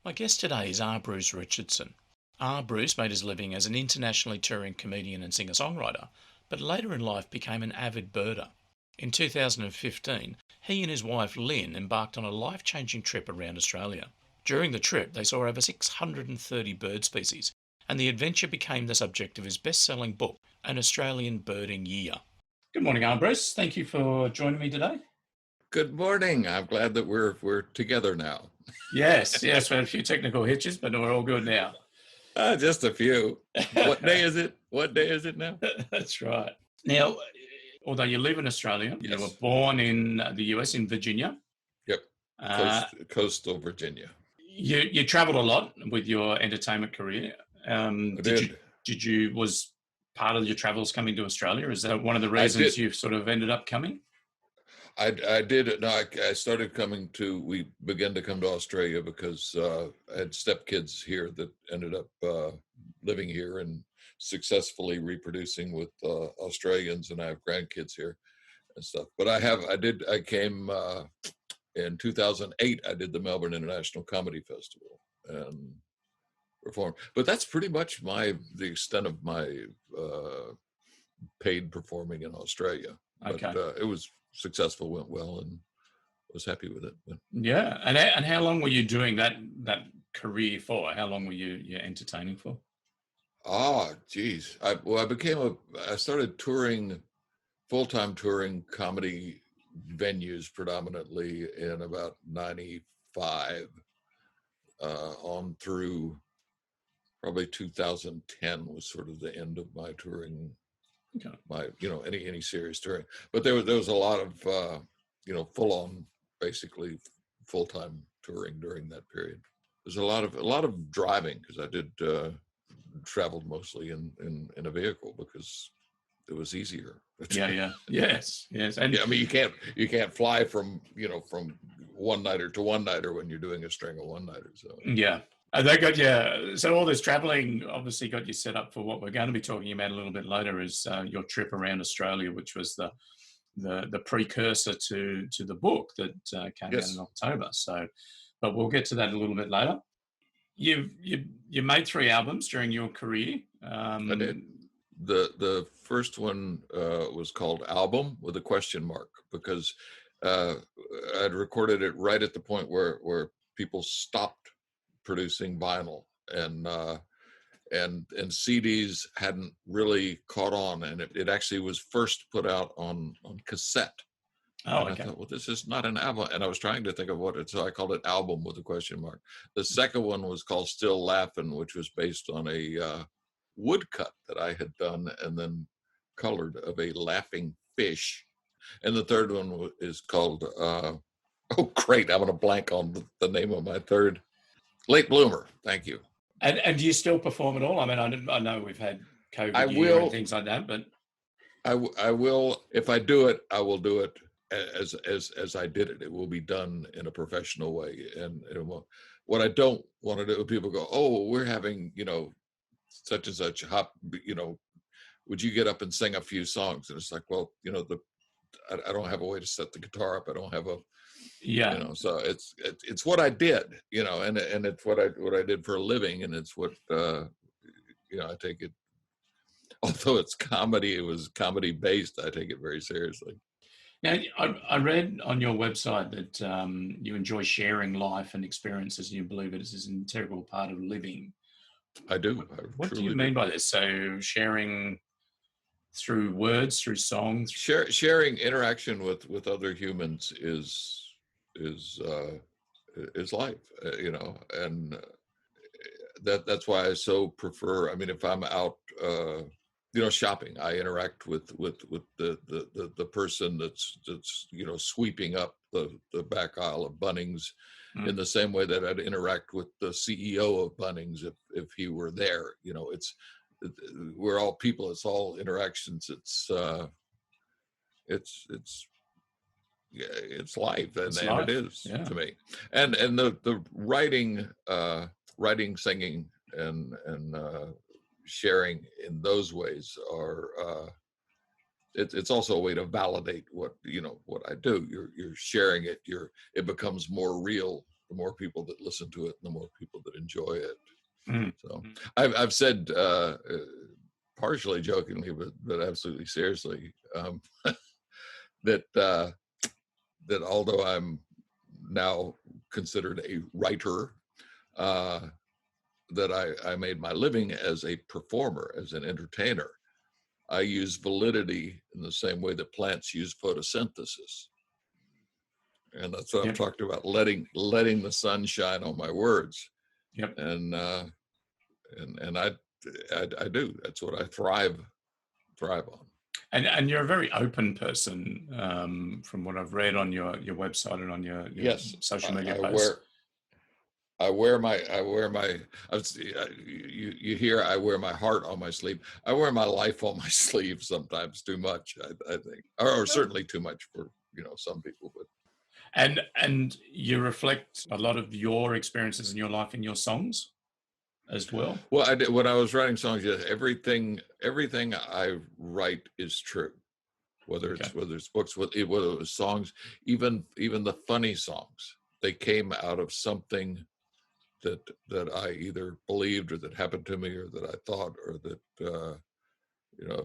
My guest today is Bruce Richardson. Bruce made his living as an internationally touring comedian and singer-songwriter, but later in life became an avid birder. In 2015, he and his wife Lynne embarked on a life-changing trip around Australia. During the trip, they saw over 630 bird species, and the adventure became the subject of his best-selling book, An Australian Birding Year. Good morning, Bruce. Thank you for joining me today. Good morning. I'm glad that we're together now. Yes, we had a few technical hitches, but we're all good now. Just a few. What day is it? What day is it now? That's right. Now, although you live in Australia, Yes. You were born in the US, in Virginia. Yep. Coastal Virginia. You travelled a lot with your entertainment career. I did. Was part of your travels coming to Australia? Is that one of the reasons you've sort of ended up coming? I did. No, I started coming we began to come to Australia because I had stepkids here that ended up living here and successfully reproducing with Australians, and I have grandkids here and stuff. But I came in 2008. I did the Melbourne International Comedy Festival and performed. But that's pretty much the extent of my paid performing in Australia. Okay. But it was successful, went well, and was happy with it. But, yeah. And how long were you doing that career for? How long were you entertaining for? Geez. I started touring, full-time touring comedy venues predominantly in about 95 on through probably 2010 was sort of the end of my touring. Okay. My any serious touring, but there was a lot of full on, basically full-time touring during that period. There's a lot of driving because I did traveled mostly in a vehicle because it was easier. Yes. And I mean, you can't fly from one-nighter to one-nighter when you're doing a string of one-nighters. So yeah. And that got you, so all this traveling obviously got you set up for what we're going to be talking about a little bit later, is your trip around Australia, which was the precursor to the book that came out in October. So, but we'll get to that a little bit later. You made 3 albums during your career. I did. The first one was called Album with a question mark because I'd recorded it right at the point where people stopped producing vinyl and CDs hadn't really caught on, and it actually was first put out on cassette. Oh, okay. I thought, well, this is not an album, and I was trying to think of so I called it Album with a question mark. The second one was called Still Laughin', which was based on a woodcut that I had done and then colored of a laughing fish. And the third one is called oh great, I'm gonna blank on the name of my third. Late Bloomer. Thank you. And do you still perform at all? I mean, I know we've had COVID and things like that, but I will. If I do it, I will do it as I did it. It will be done in a professional way. And what I don't want to do, people go, oh, we're having such and such would you get up and sing a few songs? And it's like, well, I don't have a way to set the guitar up. I don't have a so it's what I did, and it's what I did for a living, and it's what I take it. Although it's comedy, it was comedy based. I take it very seriously. Now, I read on your website that you enjoy sharing life and experiences, and you believe it is an integral part of living. I do. What do you mean by this? So sharing through words, through songs, sharing interaction with other humans is life, and that's why I so prefer. I mean, if I'm out, shopping, I interact with the person that's sweeping up the back aisle of Bunnings in the same way that I'd interact with the CEO of Bunnings if he were there. We're all people. It's all interactions. It's life, and it is to me. And the writing, singing, and sharing in those ways are it's also a way to validate what I do. You're sharing it. It becomes more real the more people that listen to it, and the more people that enjoy it. Mm. So I've said, partially jokingly, but absolutely seriously, that that although I'm now considered a writer, that I made my living as a performer, as an entertainer. I use validity in the same way that plants use photosynthesis. And that's what I've talked about, letting the sun shine on my words. Yep. And I do. That's what I thrive on. And you're a very open person, from what I've read on your website and on your yes, social media posts. You hear I wear my heart on my sleeve. I wear my life on my sleeve sometimes, too much, I think, or certainly too much for some people. But and you reflect a lot of your experiences in your life in your songs as well. Well, I did when I was writing songs. Yes, everything I write is true, whether it's books, whether it was songs, even the funny songs. They came out of something that I either believed or that happened to me or that I thought or that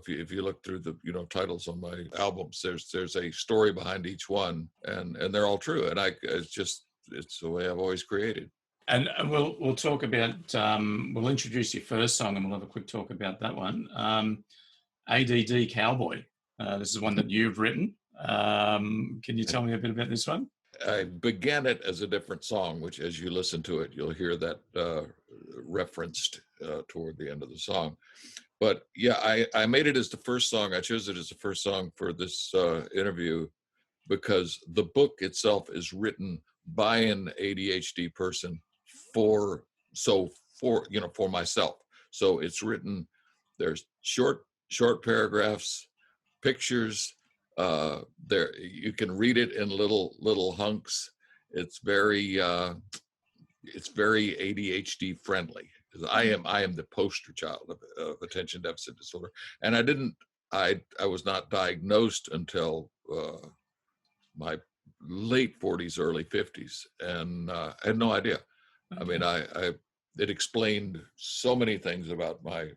if you look through the titles on my albums, there's a story behind each one, and they're all true. And it's the way I've always created. And we'll talk about we'll introduce your first song and we'll have a quick talk about that one. ADD Cowboy. This is one that you've written. Can you tell me a bit about this one? I began it as a different song, which as you listen to it, you'll hear that referenced toward the end of the song. But yeah, I made it as the first song. I chose it as the first song for this interview because the book itself is written by an ADHD person for myself. So it's written, there's short paragraphs, pictures, there you can read it in little hunks. It's very ADHD friendly. I am the poster child of attention deficit disorder, and I was not diagnosed until my late 40s, early 50s, and I had no idea. Okay. I mean, it explained so many things about my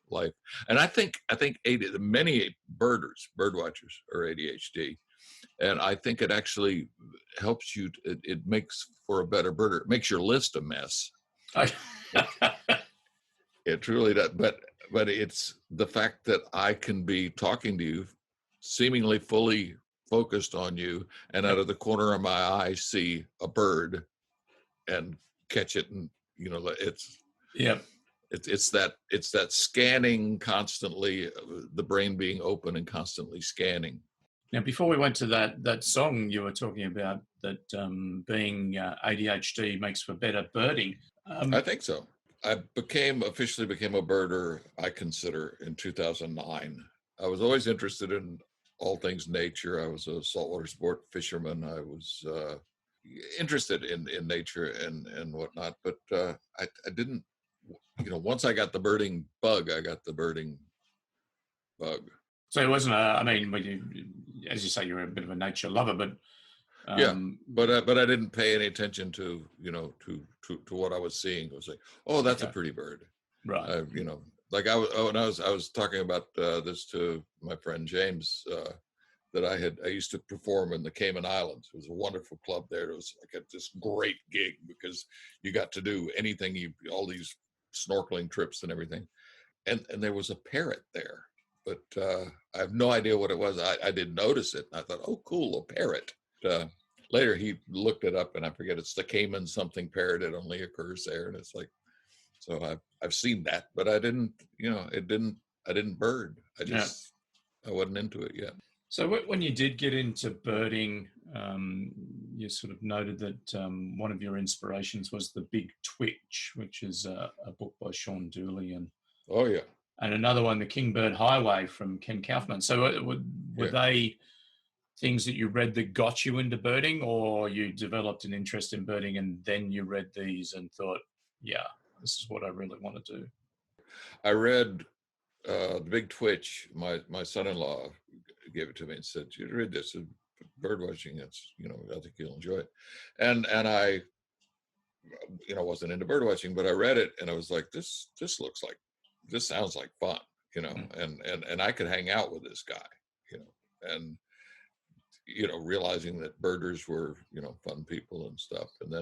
life, and I think many bird watchers are ADHD, and I think it actually helps you. It makes for a better birder. It makes your list a mess. It truly does. But it's the fact that I can be talking to you, seemingly fully focused on you, and out of the corner of my eye see a bird and catch it, and it's that scanning constantly, the brain being open and constantly scanning. Now, before we went to that song, you were talking about that being ADHD makes for better birding. I think so. I officially became a birder, I consider, in 2009. I was always interested in all things nature. I was a saltwater sport fisherman. I was interested in nature and whatnot, but I didn't, once I got the birding bug, I got the birding bug. So it wasn't as you say, you're a bit of a nature lover, but but I didn't pay any attention to to what I was seeing. I was like, oh, that's a pretty bird, right? Like I was talking about this to my friend James, that I used to perform in the Cayman Islands. It was a wonderful club there. It was like this great gig because you got to do anything, all these snorkeling trips and everything, and there was a parrot there, but I have no idea what it was. I did notice it, and I thought, oh, cool, a parrot. Later he looked it up, and I forget, it's the Cayman something parrot. It only occurs there, and it's like, so I've seen that, but I didn't, I didn't bird. I wasn't into it yet. So when you did get into birding, you sort of noted that one of your inspirations was The Big Twitch, which is a book by John Beaufoy and another one, The Kingbird Highway from Ken Kaufman. So were they things that you read that got you into birding, or you developed an interest in birding and then you read these and thought, yeah, this is what I really want to do? I read The Big Twitch. My son-in-law gave it to me and said, you read this, bird watching. It's, I think you'll enjoy it. And I, wasn't into bird watching, but I read it and I was like, this sounds like fun, and I could hang out with this guy, and, realizing that birders were, fun people and stuff. And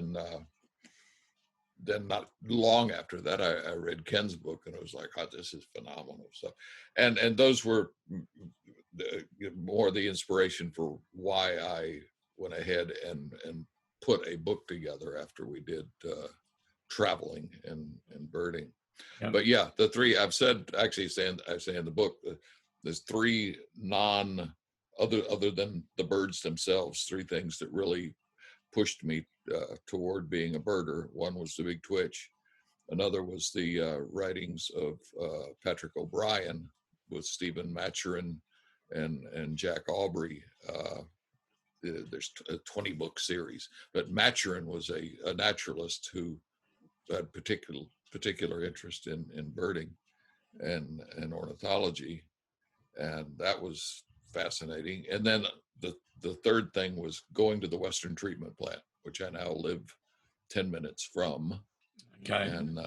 then not long after that, I read Ken's book and I was like, oh, this is phenomenal stuff. And those were more the inspiration for why I went ahead and put a book together after we did traveling and birding. Yep. But yeah, the three I've said, actually I say in the book, there's three other than the birds themselves, three things that really pushed me toward being a birder. One was the Big Twitch. Another was the writings of Patrick O'Brien with Stephen Maturin and Jack Aubrey. There's a 20-book series, but Maturin was a naturalist who had particular interest in birding and ornithology, and that was fascinating. And then the third thing was going to the Western Treatment Plant, which I now live 10 minutes from. Okay. And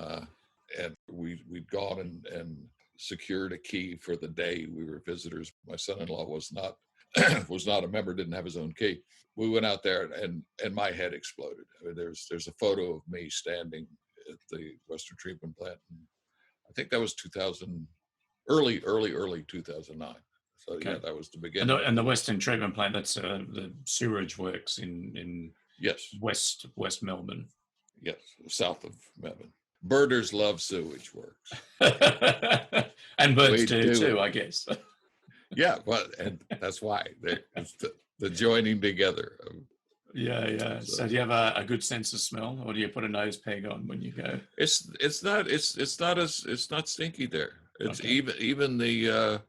we'd gone and secured a key for the day. We were visitors. My son-in-law was not a member, didn't have his own key. We went out there and my head exploded. I mean, there's a photo of me standing at the Western Treatment Plant. And I think that was early 2009. So okay. Yeah, that was the beginning. And the Western Treatment Plant, that's the sewerage works in yes, West Melbourne. Yes, south of Melbourne. Birders love sewage works. And birds do too, I guess. Yeah, and that's why it's the joining together. Yeah. So do you have a good sense of smell, or do you put a nose peg on when you go? It's not stinky there. It's okay. even the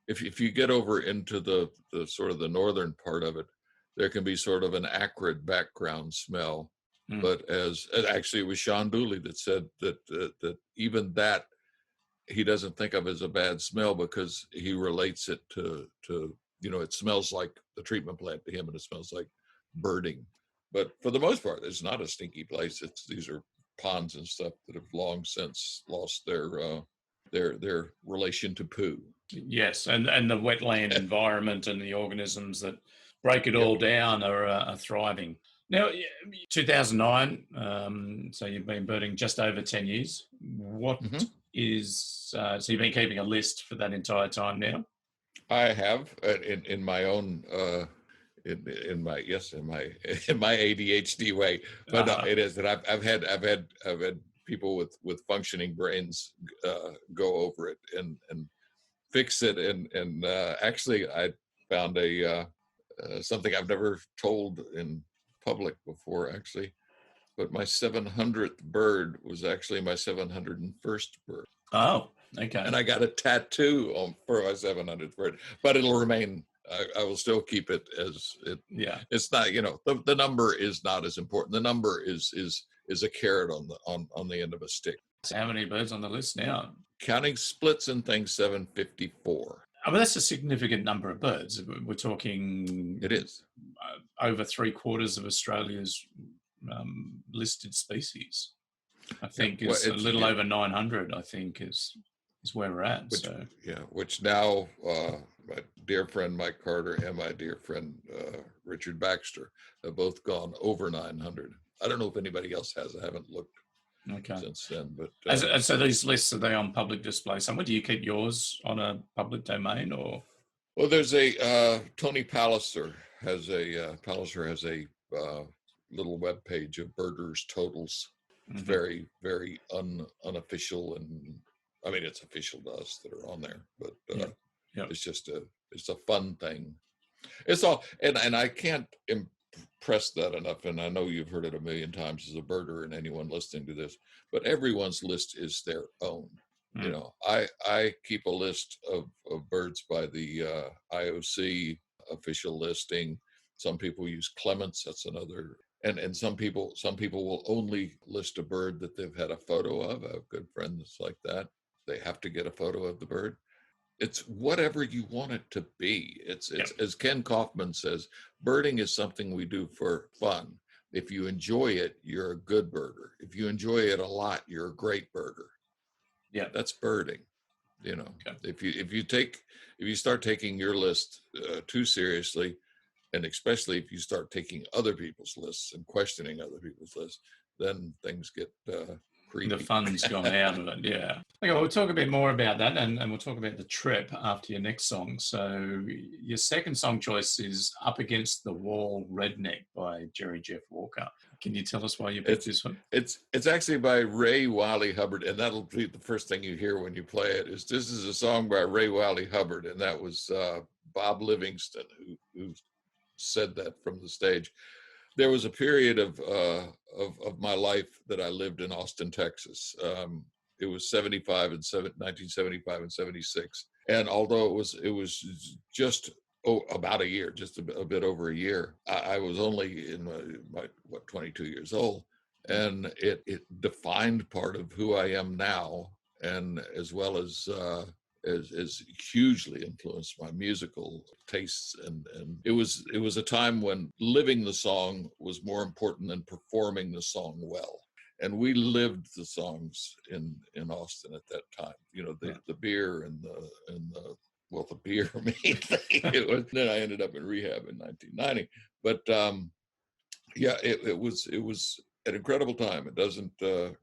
if you get over into the sort of the northern part of it, there can be sort of an acrid background smell. Mm. But actually it was Sean Dooley that said that even that he doesn't think of as a bad smell because he relates it to it smells like the treatment plant to him and it smells like birding. But for the most part, it's not a stinky place. These are ponds and stuff that have long since lost their relation to poo. Yes, and the wetland environment and the organisms that break it all down are thriving. Now, 2009, so you've been birding just over 10 years. What is, so you've been keeping a list for that entire time now? I have, in my own, in my ADHD way, but it is that I've had people with functioning brains go over it and fix it. And actually I found something I've never told in public before, actually, but my 700th bird was actually my 701st bird. Oh, okay. And I got a tattoo for my 700th bird, but it'll remain. I will still keep it as it. Yeah, it's not. The number is not as important. The number is a carrot on the end of a stick. So how many birds on the list now? Counting splits and things, 754. I mean, that's a significant number of birds. We're talking. It is over 3/4 of Australia's listed species. I think it's a little over 900. I think is where we're at. Which now my dear friend Mike Carter and my dear friend Richard Baxter have both gone over 900. I don't know if anybody else has. I haven't looked since then. But so these lists, are they on public display somewhere? Do you keep yours on a public domain or? Well, there's a Tony Palliser has a little web page of birders totals. It's very, very unofficial, and I mean it's official to us that are on there, but it's just it's a fun thing. It's all, and I can't impress that enough. And I know you've heard it a million times as a birder and anyone listening to this, but everyone's list is their own. I keep a list of birds by the IOC official listing. Some people use Clements. That's another. And some people will only list a bird that they've had a photo of. I have good friends like that. They have to get a photo of the bird. it's whatever you want it to be. It's Yep. as Ken Kaufman says, birding is something we do for fun. If you enjoy it, you're a good birder. If you enjoy it a lot, you're a great birder. Yeah. That's birding. You know, Okay. if you start taking your list too seriously, and especially if you start taking other people's lists and questioning other people's lists, then things get creepy. The fun's gone out of it, yeah. Okay, we'll talk a bit more about that, and we'll talk about the trip after your next song. So your second song choice is Up Against the Wall, Redneck by Jerry Jeff Walker. Can you tell us why you picked this one? It's actually by 𝗬𝗚𝗰𝗲𝗷, and that'll be the first thing you hear when you play it. This is a song by 𝗬𝗚𝗰𝗲𝗷, and that was Bob Livingston who said that from the stage. There was a period of my life that I lived in Austin, Texas. It was 1975 and 76. And although it was just about a year, just a bit over a year, I was only in my 22 years old. And it defined part of who I am now, and as well as hugely influenced my musical tastes, and it was a time when living the song was more important than performing the song well. And we lived the songs in Austin at that time. You know, the beer and the beer mainly. Then I ended up in rehab in 1990. But yeah, it was an incredible time. It doesn't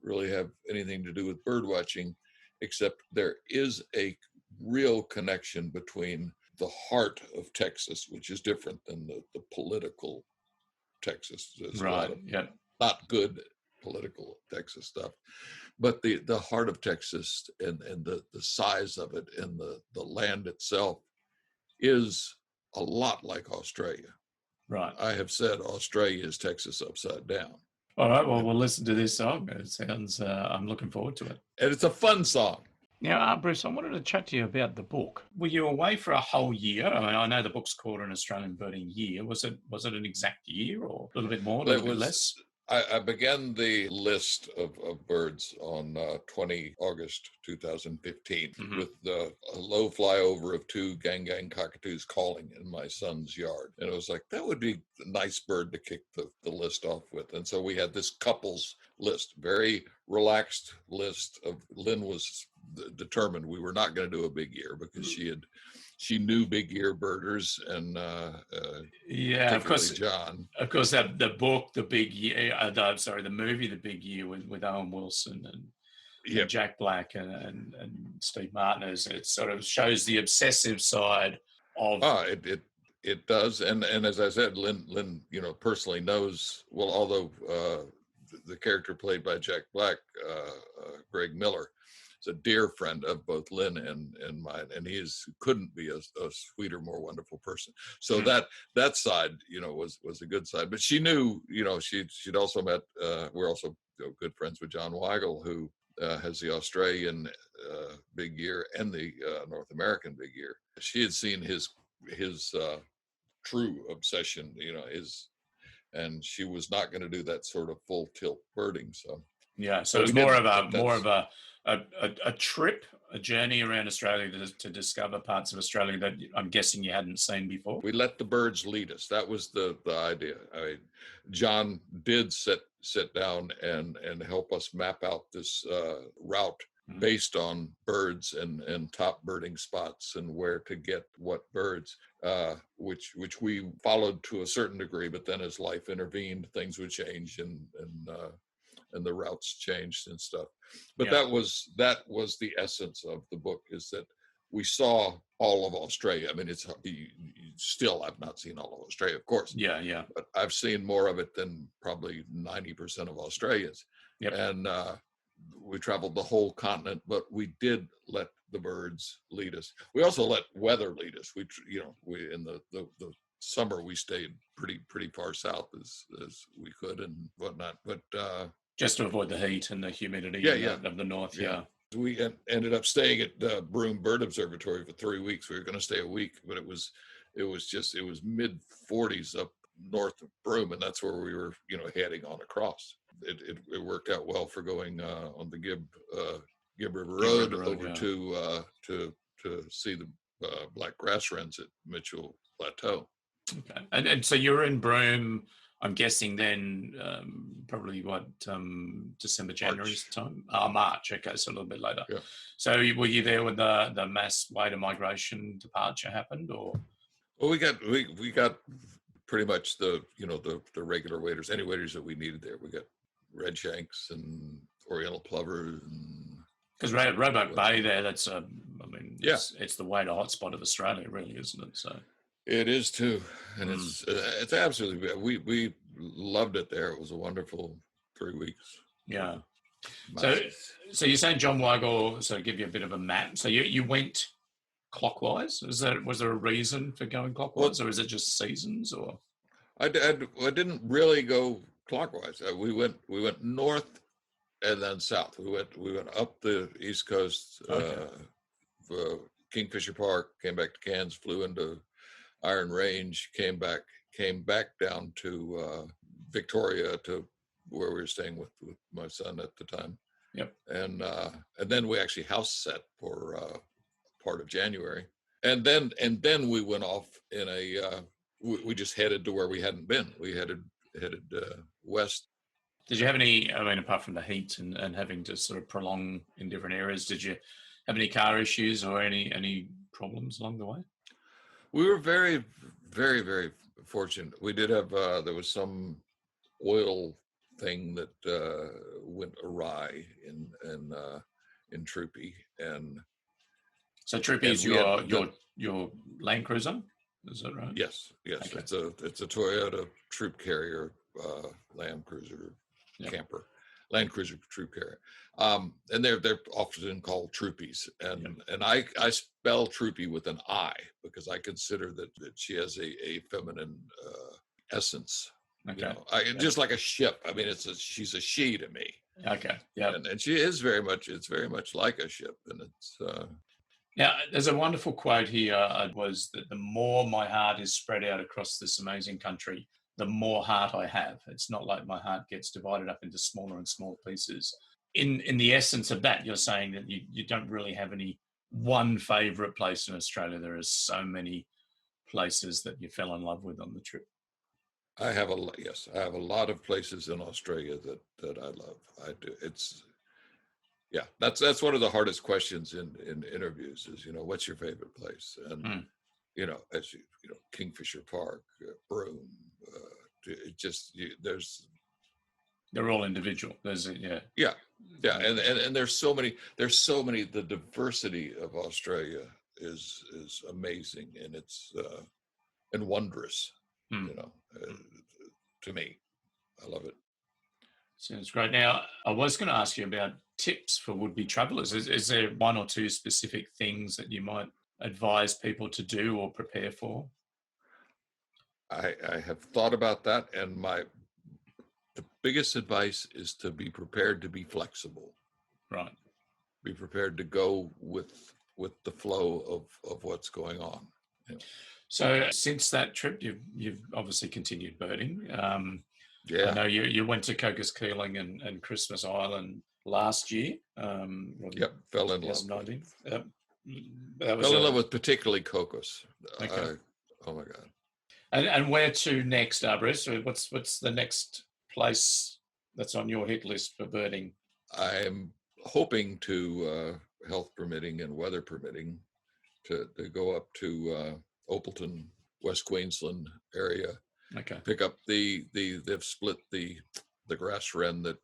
really have anything to do with bird watching, except there is a real connection between the heart of Texas, which is different than the political Texas. There's a lot of not good political Texas stuff, but the heart of Texas and the size of it and the land itself is a lot like Australia. Right. I have said Australia is Texas upside down. All right, well, we'll listen to this song. It sounds, I'm looking forward to it. And it's a fun song. Now, Bruce, I wanted to chat to you about the book. Were you away for a whole year? I mean, I know the book's called An Australian Birding Year. Was it an exact year, or a little bit more, a little bit less? I began the list of birds on 20 August 2015 with a low flyover of 2 gang cockatoos calling in my son's yard. And it was like, that would be a nice bird to kick the list off with. And so we had this couples list, very relaxed list of. Lynne was determined we were not going to do a big year because she knew big ear birders, and of course, John. Of course, the book, The Big Year. The movie, The Big Year, with Owen Wilson and Jack Black and Steve Martin. It sort of shows the obsessive side of. It does, and as I said, Lynne, personally knows well. Although the character played by Jack Black, Greg Miller, a dear friend of both Lynne and mine, and he couldn't be a sweeter, more wonderful person. So that side, was a good side. But she knew, she'd also met. We're also good friends with John Weigel, who has the Australian big year and the North American big year. She had seen his true obsession, and she was not going to do that sort of full tilt birding. So so it was more of a trip, a journey around Australia to discover parts of Australia that I'm guessing you hadn't seen before. We let the birds lead us. That was the idea. John did sit down and help us map out this route based on birds and top birding spots and where to get what birds, which we followed to a certain degree. But then as life intervened, things would change and the routes changed and stuff. But that was the essence of the book, is that we saw all of Australia. I mean, I've not seen all of Australia, of course. Yeah. But I've seen more of it than probably 90% of Australians. And we traveled the whole continent, but we did let the birds lead us. We also let weather lead us. We in the summer we stayed pretty far south as we could and whatnot. But just to avoid the heat and the humidity of the north. We ended up staying at Broome Bird Observatory for 3 weeks. We were going to stay a week, but it was mid 40s up north of Broome, and that's where we were heading on across. It worked out well for going on the Gibb River Road over to to see the black grass wrens at Mitchell Plateau. Okay. And so you're in Broome, I'm guessing then probably December, January's time? March, okay, so a little bit later. Yeah. So were you there when the mass wader migration departure happened, or? Well, we got pretty much the regular waders, any waders that we needed there. We got redshanks and oriental plovers. Because Roebuck Bay there, that's it's the wader hotspot of Australia, really, isn't it? So it is too, and it's absolutely. We loved it there. It was a wonderful 3 weeks. Yeah. So you're saying John Weigel, so give you a bit of a map. So you went clockwise. Was there a reason for going clockwise, or is it just seasons? Or I didn't really go clockwise. We went north and then south. We went up the East Coast, Kingfisher Park, came back to Cairns, flew into Iron Range, came back down to Victoria, to where we were staying with my son at the time. Yep. And then we actually house set for part of January, and then we went off in we just headed to where we hadn't been. We headed west. Did you have any, apart from the heat and having to sort of prolong in different areas, did you have any car issues or any problems along the way? We were very, very, very fortunate. We did have, there was some oil thing that went awry in 𝗕𝗵𝗃𝗃𝗃, and so 𝗕𝗵𝗃𝗃 is your Land Cruiser, is that right? Yes. Okay. It's a Toyota troop carrier, Land Cruiser camper, Land Cruiser troop carrier, and they're often called 𝗕𝗵𝗃s, and I spell 𝗕𝗵𝗃 with an I because I consider that she has a feminine essence. Okay. Just like a ship. I mean, she's a she to me. Okay. Yeah. And she is very much like a ship, and it's. Now, there's a wonderful quote here. Was that the more my heart is spread out across this amazing country, the more heart I have. It's not like my heart gets divided up into smaller and smaller pieces. In the essence of that, you're saying that you don't really have any one favourite place in Australia. There are so many places that you fell in love with on the trip. I have a lot of places in Australia that I love. I do. That's one of the hardest questions in interviews is, what's your favorite place? And, Kingfisher Park, Broome, they're all individual. Yeah. And there's so many, the diversity of Australia is amazing, and it's, and wondrous, to me. I love it. Sounds great. Now, I was going to ask you about tips for would-be travelers. Is there one or two specific things that you might advise people to do or prepare for? I have thought about that, and the biggest advice is to be prepared to be flexible. Right. Be prepared to go with the flow of what's going on. So since that trip, you've obviously continued birding. Yeah. I know you went to 𝗀𝗃𝗃 𝗃𝗃 and Christmas Island last year. Fell in love. 2019. Fell in love with particularly 𝗂𝗂𝗃. Okay. Oh my God. And where to next, Bruce? What's the next place that's on your hit list for birding? I'm hoping to, health permitting and weather permitting, to go up to Opalton, West Queensland area. Okay. Pick up they've split the grass wren that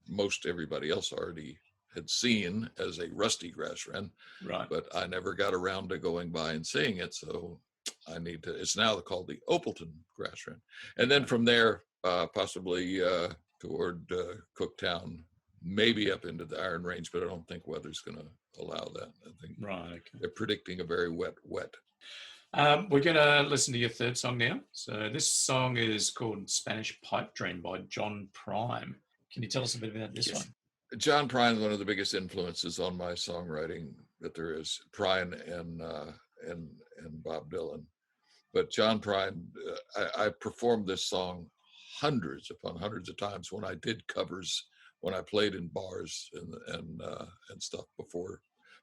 most everybody else already had seen as a rusty grass wren. Right. But I never got around to going by and seeing it, so I need to. It's now called the Opalton grass wren, and then from there possibly toward Cooktown, maybe up into the Iron Range, but I don't think weather's going to allow that. I think they're predicting a very wet. We're going to listen to your third song now. So this song is called Spanish Pipe Dream by John Prine. Can you tell us a bit about this one? John Prine is one of the biggest influences on my songwriting that there is. Prine and Bob Dylan. But John Prine, I performed this song hundreds upon hundreds of times when I did covers, when I played in bars and stuff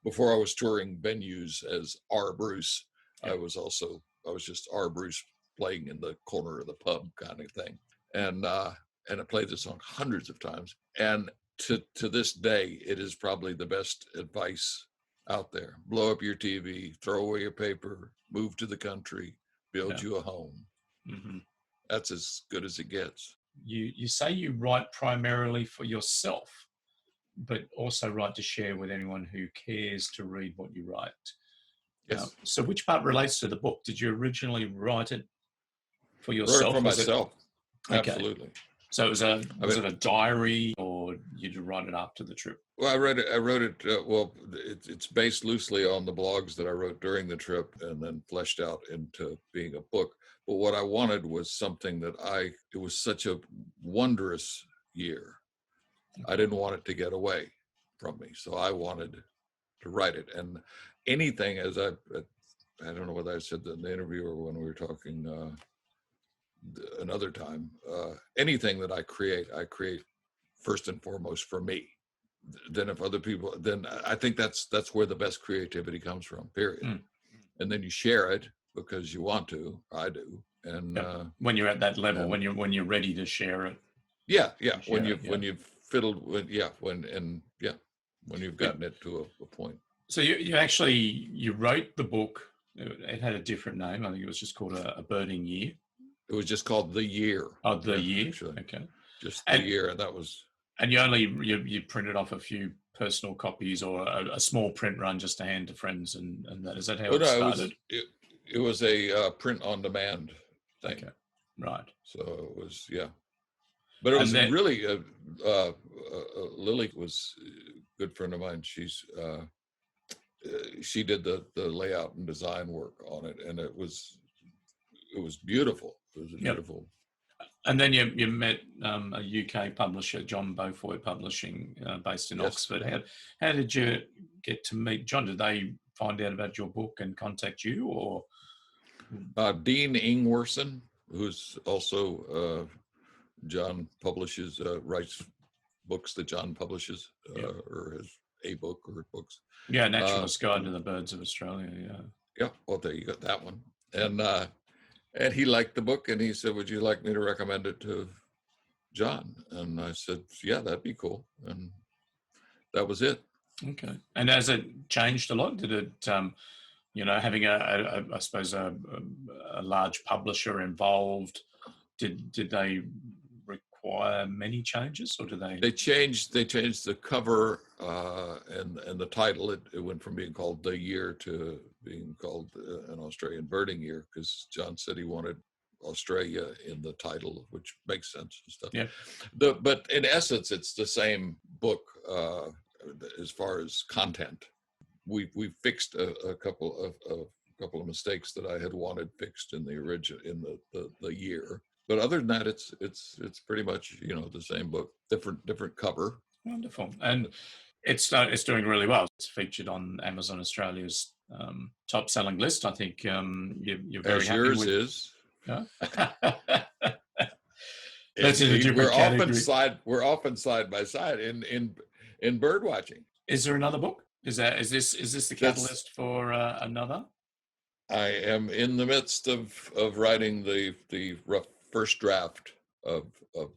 before I was touring venues as 𝗏_Bruce, Yeah. I was just 𝗏_Bruce playing in the corner of the pub kind of thing. And I played the song hundreds of times. And to this day, it is probably the best advice out there. Blow up your TV, throw away your paper, move to the country, build you a home. Mm-hmm. That's as good as it gets. You say you write primarily for yourself, but also write to share with anyone who cares to read what you write. Yes. So which part relates to the book? Did you originally write it for I yourself? wrote it for myself. Okay. Absolutely. So was it a diary, or you did write it after the trip? Well, I wrote it. Well, it's based loosely on the blogs that I wrote during the trip, and then fleshed out into being a book. But what I wanted was something it was such a wondrous year. I didn't want it to get away from me, so I wanted to write it. And anything, as I don't know whether I said that in the interview or when we were talking another time, anything that I create first and foremost for me. Then if other people, then I think that's where the best creativity comes from, period. And then you share it because you want to. I do. And when you're at that level, when you're ready to share it. When you've fiddled with, when you've gotten it to a point. So you wrote the book. It had a different name. I think it was just called a birding year. It was just called The Year. Oh, The Year. Actually. Okay. Just The Year, and that was. And you printed off a few personal copies or a small print run just to hand to friends, and that, is that how it started? It was a print on demand thing. Okay. Right. So it was, but it was really Lily was a good friend of mine. She did the layout and design work on it, and it was beautiful. It was beautiful. And then you met a UK publisher, John Beaufoy Publishing, based in Oxford. How did you get to meet John? Did they find out about your book and contact you, or? Dean Ingwerson, who's also John publishes, writes books that John publishes, or has a book or books. Yeah, Naturalist Guide to the Birds of Australia. Yeah. Well, there you got that one. And he liked the book, and he said, "Would you like me to recommend it to John?" And I said, "Yeah, that'd be cool." And that was it. Okay. And has it changed a lot? Did it, having I suppose a large publisher involved, did they require many changes, or do they? They changed the cover and the title. It went from being called The Year to being called an Australian Birding Year, because John said he wanted Australia in the title, which makes sense and stuff. Yeah. But in essence, it's the same book as far as content. We fixed a couple of mistakes that I had wanted fixed in the original, in the year. But other than that, it's pretty much the same book, different cover. Wonderful, and it's doing really well. It's featured on Amazon Australia's top selling list. I think you're very as happy yours with. Is. Yeah. That's in a different category. We're often side by side in bird watching. Is there another book? Is this the catalyst for another? I am in the midst of writing the rough first draft of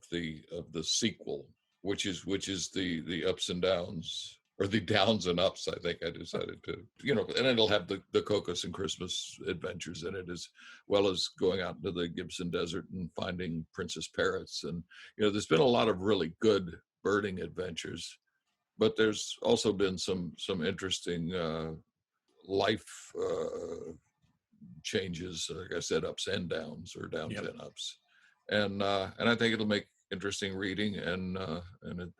the sequel, which is the ups and downs, or the downs and ups. I think I decided to, and it'll have the Cocos and Christmas adventures in it, as well as going out into the Gibson Desert and finding princess parrots. And there's been a lot of really good birding adventures, but there's also been some interesting life changes, like I said, ups and downs, or downs and ups, and I think it'll make interesting reading, and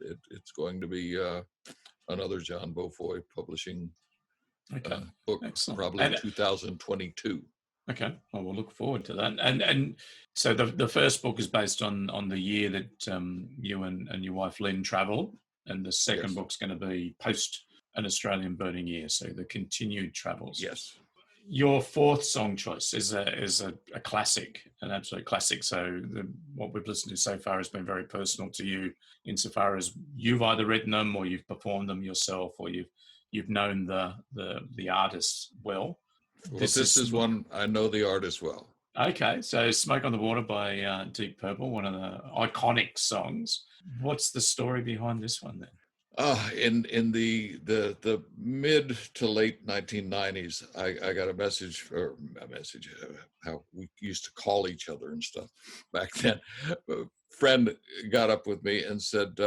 it's going to be another John Beaufoy Publishing book, Excellent. probably in 2022. Okay, well, we'll look forward to that. And so the first book is based on the year that you and your wife Lynne travelled, and the second book's going to be post an Australian birding year, so the continued travels. Yes. Your fourth song choice is a classic, an absolute classic. So what we've listened to so far has been very personal to you, insofar as you've either written them, or you've performed them yourself, or you've you've known the artist well. Well, this is one I know the artist well. Okay, so "Smoke on the Water" by 𝗕𝗵𝗃𝗃, one of the iconic songs. What's the story behind this one then? In the mid to late 1990s, I got a message, how we used to call each other and stuff back then. A friend got up with me and said,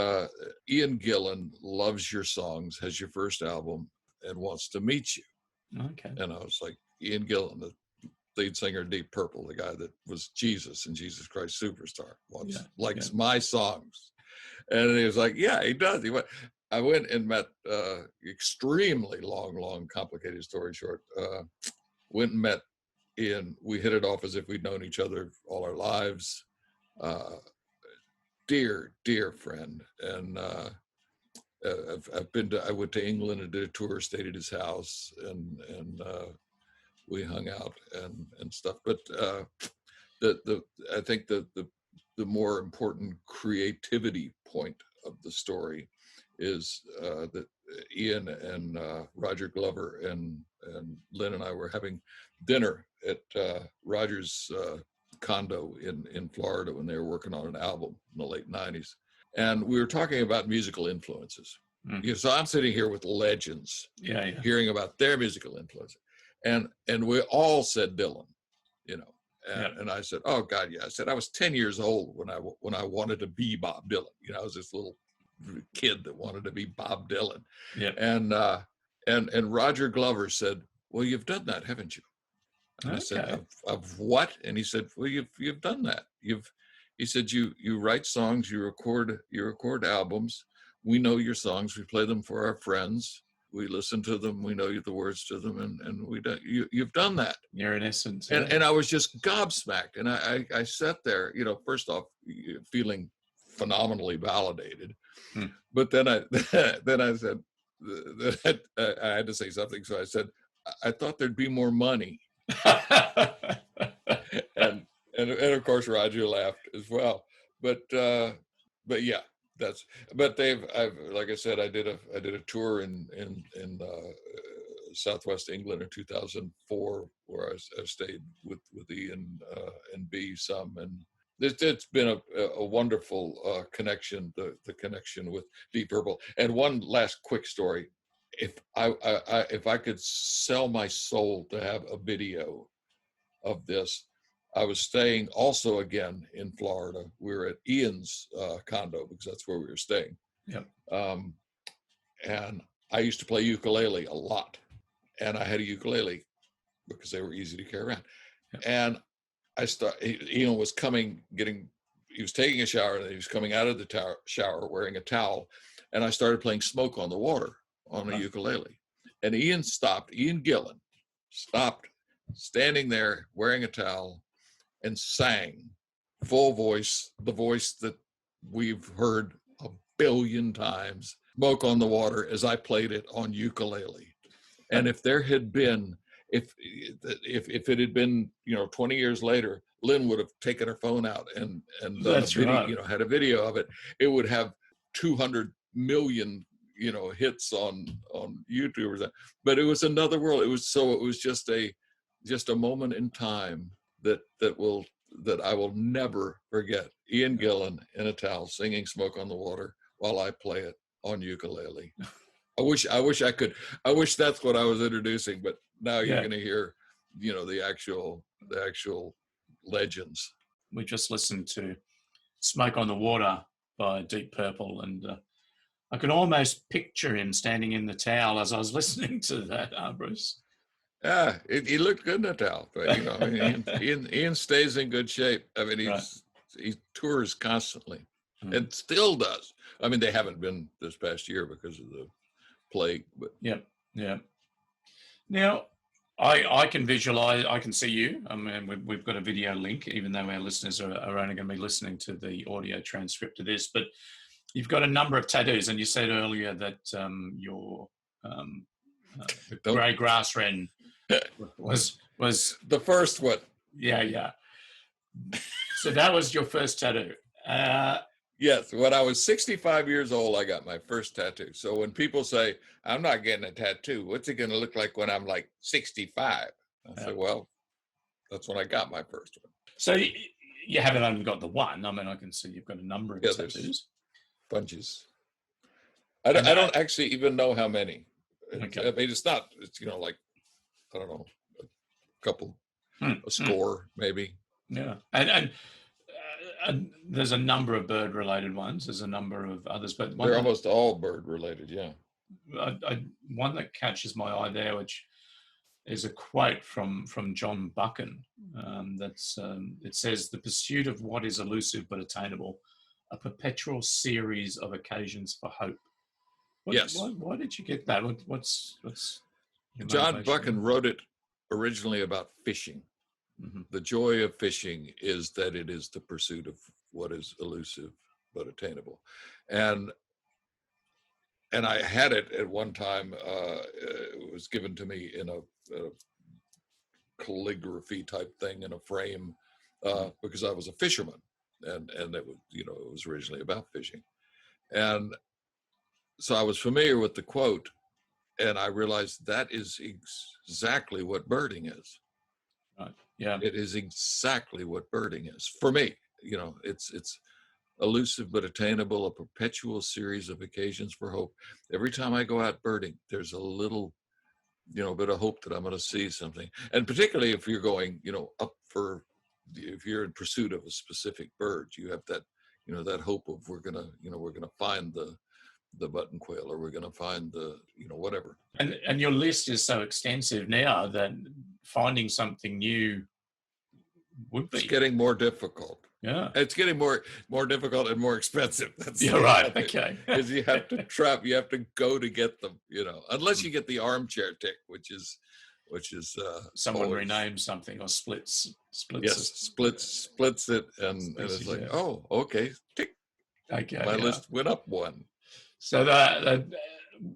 Ian Gillan loves your songs, has your first album, and wants to meet you. Okay. And I was like, Ian Gillan, the lead singer of 𝗕𝗵𝗃𝗃, the guy that was Jesus and Jesus Christ Superstar, likes my songs. And he was like, yeah, he does. I went and met, extremely long, complicated story short, went and met Ian. We hit it off as if we'd known each other all our lives. Dear friend. And I went to England and did a tour, stayed at his house, and we hung out and stuff. But I think the more important creativity point of the story is that Ian and Roger Glover and Lynne and I were having dinner at Roger's condo in Florida when they were working on an album in the late 90s. And we were talking about musical influences. So I'm sitting here with legends, hearing about their musical influence. And we all said Dylan, and I said, oh God, yeah. I said, I was 10 years old when I wanted to be Bob Dylan. I was this little kid that wanted to be Bob Dylan. And Roger Glover said, well, you've done that, haven't you? And I said, of what? And he said, well, you've done that. He said, you write songs, you record albums. We know your songs. We play them for our friends. We listen to them. We know the words to them, and you've done that. You're in essence. And I was just gobsmacked. And I sat there, first off, feeling phenomenally validated. But then I said, I had to say something. So I said, I thought there'd be more money. and of course Roger laughed as well. But yeah. I've like I said, I did a tour in Southwest England in 2004 where I stayed with Ian and B some, and it's been a wonderful connection, the connection with 𝗕𝗵𝗃𝗃𝗃. And one last quick story, if I could sell my soul to have a video of this. I was staying also again in Florida. We were at Ian's condo because that's where we were staying. And I used to play ukulele a lot. And I had a ukulele because they were easy to carry around. And Ian was he was taking a shower and he was coming out of the shower wearing a towel. And I started playing "Smoke on the Water" on a ukulele. And Ian Gillan stopped standing there wearing a towel and sang full voice, the voice that we've heard a billion times, "Smoke on the Water," as I played it on ukulele. And if there had been, if it had been, 20 years later, Lynne would have taken her phone out and That's right. had a video of it. It would have 200 million, hits on YouTube. But it was another world. It was just a moment in time that I will never forget. Ian Gillan in a towel singing "Smoke on the Water" while I play it on ukulele. I wish that's what I was introducing, but now you're going to hear, the actual legends. We just listened to "Smoke on the Water" by 𝗕𝗵𝗃𝗃𝗃, and I could almost picture him standing in the towel as I was listening to that, Bruce. Yeah, he looked good in a towel, but Ian stays in good shape. I mean, he tours constantly, and still does. I mean, they haven't been this past year because of the plague, but yeah. Now, I can visualize. I can see you. I mean, we've got a video link, even though our listeners are only going to be listening to the audio transcript of this. But you've got a number of tattoos, and you said earlier that your the grey grass wren was the first one. Yeah. So that was your first tattoo. Yes, when I was 65 years old, I got my first tattoo. So when people say, I'm not getting a tattoo, what's it going to look like when I'm like 65? I say, well, that's when I got my first one. So you haven't only got the one. I mean, I can see you've got a number of tattoos. Bunches. I don't actually even know how many. Okay. I mean, it's like, I don't know, a couple, a score maybe. Yeah. And there's a number of bird-related ones. There's a number of others, but they're almost all bird-related. Yeah. One that catches my eye there, which is a quote from John Beaufoy. It says, "The pursuit of what is elusive but attainable, a perpetual series of occasions for hope." Yes. Why did you get that? What's John Beaufoy wrote it originally about fishing. Mm-hmm. The joy of fishing is that it is the pursuit of what is elusive but attainable. And I had it at one time. It was given to me in a calligraphy type thing in a frame because I was a fisherman, and it was, it was originally about fishing. And so I was familiar with the quote, and I realized that is exactly what birding is. Right. Yeah. It is exactly what birding is for me. It's elusive but attainable, a perpetual series of occasions for hope. Every time I go out birding, there's a little, bit of hope that I'm going to see something. And particularly if you're going, if you're in pursuit of a specific bird, you have that, that hope of we're going to find the button quail, or we're going to find the, whatever. And your list is so extensive now that finding something new would be. It's getting more difficult. Yeah. It's getting more difficult and more expensive. That's right. Okay. Because you have to you have to go to get them, unless you get the armchair tick, which is someone always renames something or splits. Yes, splits it, and it's like, oh, okay, tick. Okay. My list went up one. So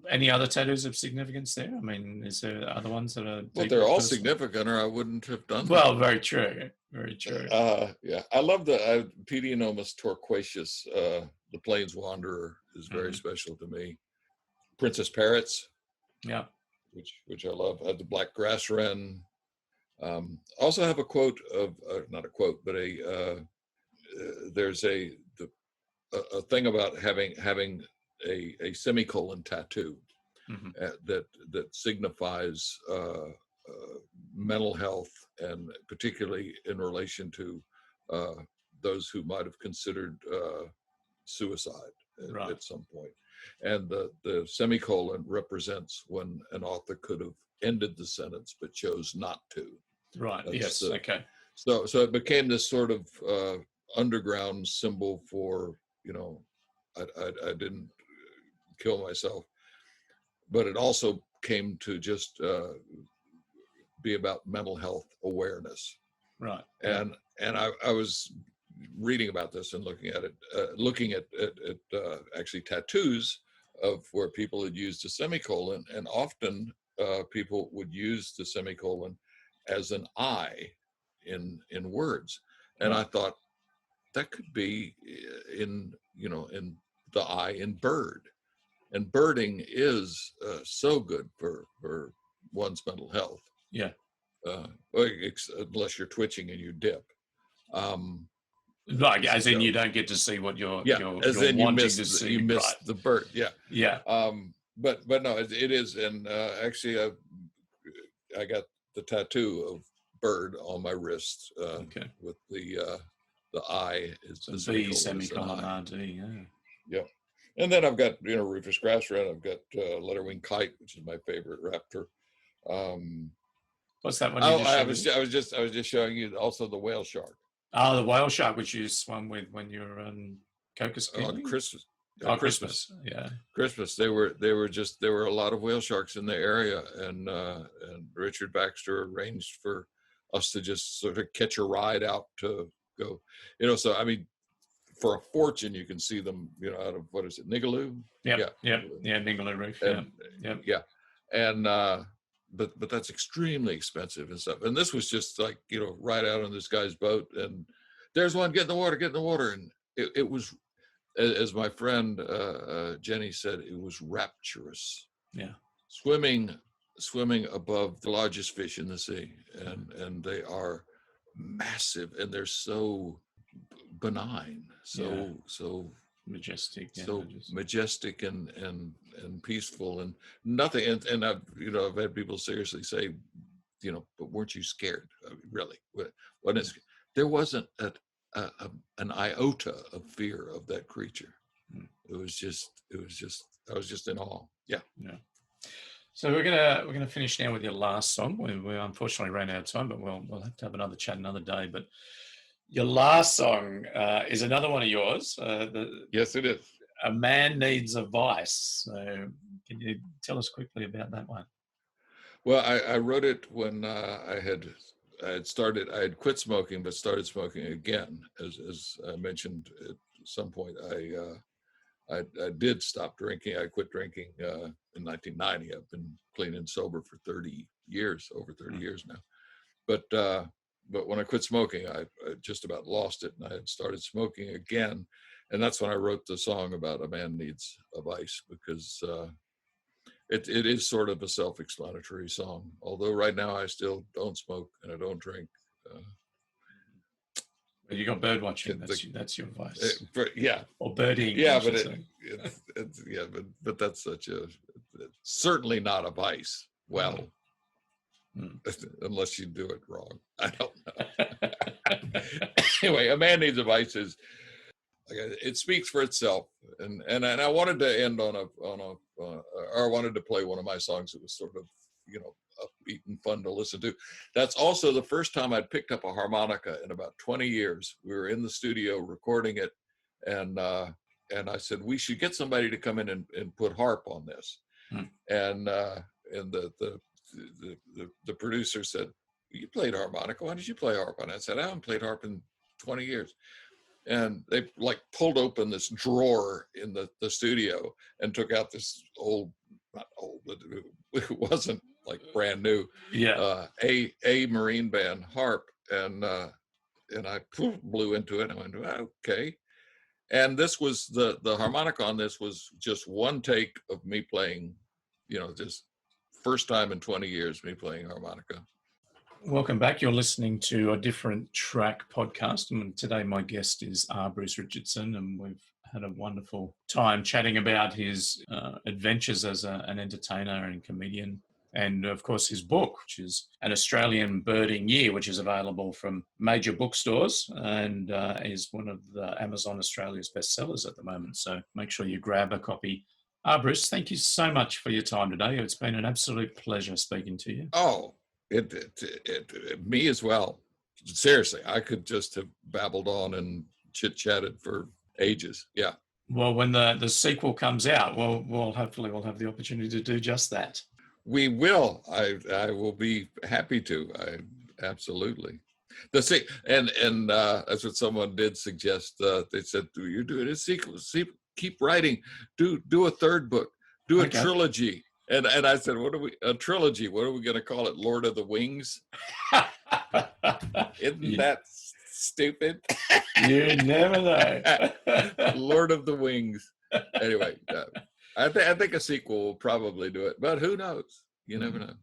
any other tattoos of significance there? I mean, is there other ones that are? Well, they're all significant, or I wouldn't have done them. Well, very true. Very true. Yeah, I love the 𝗕𝗿𝗄𝗰 𝗊𝗂𝗄𝗰, the Plains Wanderer is very special to me. Princess Parrots. Yeah. Which I love. I have the black grass wren. Also have a quote of not a quote, but there's a thing about having a semicolon tattoo that signifies mental health, and particularly in relation to those who might have considered suicide at some point. And the semicolon represents when an author could have ended the sentence but chose not to. Right. Yes. Okay. So it became this sort of underground symbol for, I didn't kill myself, but it also came to just be about mental health awareness. Right. And I was reading about this and looking at actually tattoos of where people had used a semicolon, and often people would use the semicolon as an I in words. And I thought that could be in the I in bird. And birding is so good for one's mental health. Yeah. Unless you're twitching and you dip. Like, as in you don't get to see what you're as in wanting you miss, to see. You miss the bird. Yeah. Yeah. But no, it is. And actually, I got the tattoo of bird on my wrist with the I is the semicolon RD. Yeah. And then I've got Rufous grass wren. I've got leatherwing kite, which is my favorite raptor. What's that one? I was just showing you also the whale shark. Oh, the whale shark, which you swam with when you were on 𝗂𝗄𝗄𝗃? On Christmas. Christmas. Yeah. Christmas. There were a lot of whale sharks in the area, and Richard Baxter arranged for us to just sort of catch a ride out to go. So I mean, for a fortune, you can see them, out of, what is it, Nigaloo? Yeah, Nigaloo Reef. Yeah. And but that's extremely expensive and stuff. And this was just like, right out on this guy's boat, and there's one, get in the water. And it was as my friend Jenny said, it was rapturous. Yeah. Swimming above the largest fish in the sea, and they are massive, and they're so benign, so majestic, majestic and peaceful, and nothing. And I've had people seriously say, but weren't you scared? I mean, really? What is? There wasn't an iota of fear of that creature. It was just. I was just in awe. Yeah. Yeah. So we're gonna finish now with your last song. We unfortunately ran out of time, but we'll have to have another chat another day. But your last song is another one of yours. Yes, it is. A Man Needs a Vice. So can you tell us quickly about that one? Well, I wrote it when I had quit smoking, but started smoking again. As I mentioned at some point, I did stop drinking. I quit drinking in 1990. I've been clean and sober for 30 years, over 30 years now. But when I quit smoking, I just about lost it, and I had started smoking again. And that's when I wrote the song about A Man Needs a Vice, because it is sort of a self-explanatory song. Although right now I still don't smoke and I don't drink. You got bird watching. That's your vice. Yeah. Or birding. Yeah, but that's certainly not a vice. Well, unless you do it wrong. I don't know. Anyway, A Man Needs a Vice it speaks for itself, and I wanted to end on I wanted to play one of my songs that was sort of upbeat and fun to listen to. That's also the first time I'd picked up a harmonica in about 20 years. We were in the studio recording it, and I said, we should get somebody to come in and put harp on this. And the producer said, you played harmonica, why did you play harp on it? I said, I haven't played harp in 20 years. And they pulled open this drawer in the studio and took out this not old, but it wasn't brand new, a Marine band harp, and I blew into it and I went, okay. And this was the harmonica on this was just one take of me playing, just first time in 20 years me playing harmonica. Welcome back. You're listening to a Different Track podcast, and today my guest is Bruce Richardson, and we've had a wonderful time chatting about his adventures as an entertainer and comedian, and of course his book, which is An Australian Birding Year, which is available from major bookstores and is one of the Amazon Australia's bestsellers at the moment. So make sure you grab a copy. Bruce, thank you so much for your time today. It's been an absolute pleasure speaking to you. Oh, me as well. Seriously, I could just have babbled on and chit-chatted for ages. Yeah. Well, when the sequel comes out, we'll hopefully we'll have the opportunity to do just that. We will. I will be happy to. Absolutely. And that's what someone did suggest. They said, you're doing a sequel. Keep writing. Do a third book. Do a trilogy. And I said, a trilogy? What are we going to call it? Lord of the Wings? Isn't that stupid? You never know. Lord of the Wings. Anyway, I think a sequel will probably do it, but who knows? You never know.